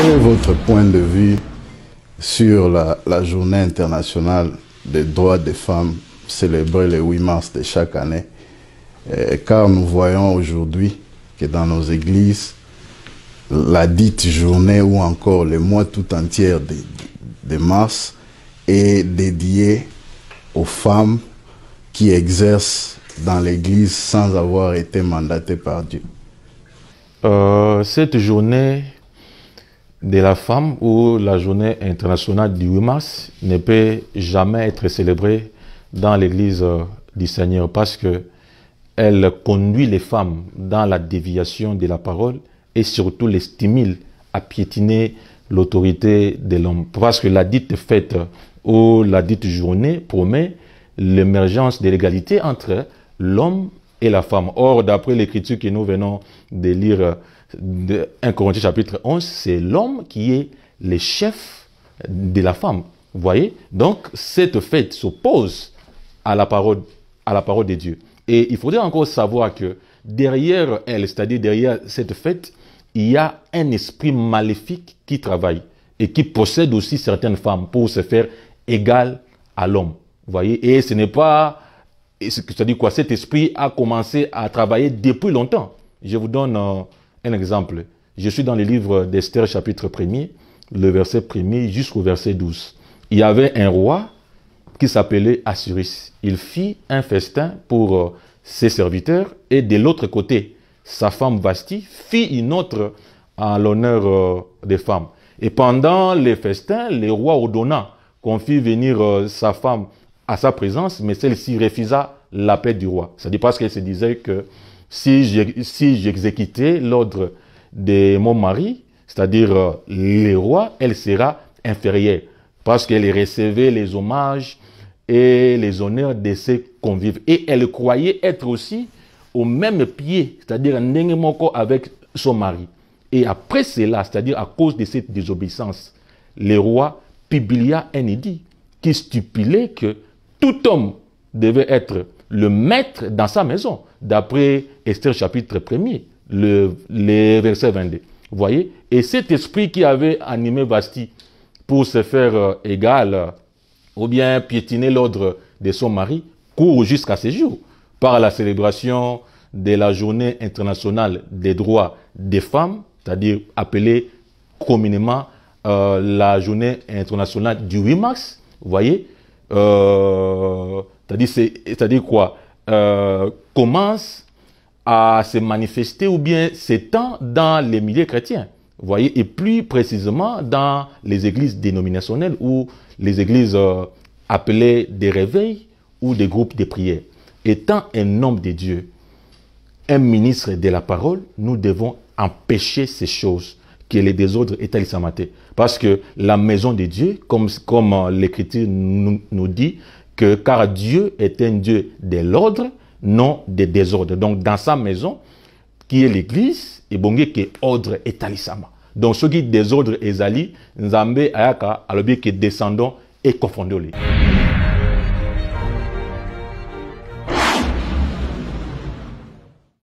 Quel est votre point de vue sur la journée internationale des droits des femmes célébrée le 8 mars de chaque année? Car nous voyons aujourd'hui que dans nos églises, la dite journée ou encore le mois tout entier de mars est dédié aux femmes qui exercent dans l'église sans avoir été mandatées par Dieu. Cette journée de la femme ou la journée internationale du 8 mars ne peut jamais être célébrée dans l'église du Seigneur parce que elle conduit les femmes dans la déviation de la parole et surtout les stimule à piétiner l'autorité de l'homme. Parce que la dite fête ou la dite journée promet l'émergence de l'égalité entre l'homme et la femme. Or, d'après l'écriture que nous venons de lire de 1 Corinthiens chapitre 11, c'est l'homme qui est le chef de la femme. Vous voyez? Donc, cette fête s'oppose à la parole de Dieu. Et il faudrait encore savoir que derrière elle, c'est-à-dire derrière cette fête, il y a un esprit maléfique qui travaille et qui possède aussi certaines femmes pour se faire égal à l'homme. Vous voyez? Et ce n'est pas... C'est-à-dire quoi? Cet esprit a commencé à travailler depuis longtemps. Je vous donne un exemple. Je suis dans le livre d'Esther, chapitre 1er, le verset 1er jusqu'au verset 12. Il y avait un roi qui s'appelait Assuris. Il fit un festin pour ses serviteurs et de l'autre côté, sa femme Vasti fit une autre en l'honneur des femmes. Et pendant les festins, le roi ordonna qu'on fit venir sa femme à sa présence, mais celle-ci refusa l'appel du roi. C'est-à-dire parce qu'elle se disait que si j'exécutais l'ordre de mon mari, c'est-à-dire le roi, elle sera inférieure parce qu'elle recevait les hommages et les honneurs de ses convives. Et elle croyait être aussi au même pied, c'est-à-dire avec son mari. Et après cela, c'est-à-dire à cause de cette désobéissance, le roi publia un édit qui stipulait que tout homme devait être le maître dans sa maison, d'après Esther chapitre 1er, le verset 22. Vous voyez? Et cet esprit qui avait animé Vasti pour se faire égal ou bien piétiner l'ordre de son mari, court jusqu'à ce jour par la célébration de la journée internationale des droits des femmes, c'est-à-dire appelée communément la journée internationale du 8 mars. Vous voyez? C'est-à-dire quoi? Commence à se manifester ou bien s'étend dans les milieux chrétiens. Vous voyez? Et plus précisément dans les églises dénominationnelles ou les églises appelées des réveils ou des groupes de prière. Étant un homme de Dieu, un ministre de la parole, nous devons empêcher ces choses, que les désordres établissent à mater. Parce que la maison de Dieu, comme l'Écriture nous dit, que car Dieu est un Dieu de l'ordre, non des désordres. Donc dans sa maison, qui est l'Église, il y a que ordre établissement. Donc ce qui désordre ezali, Nzambe ayaka alobi que descendons et confondons les.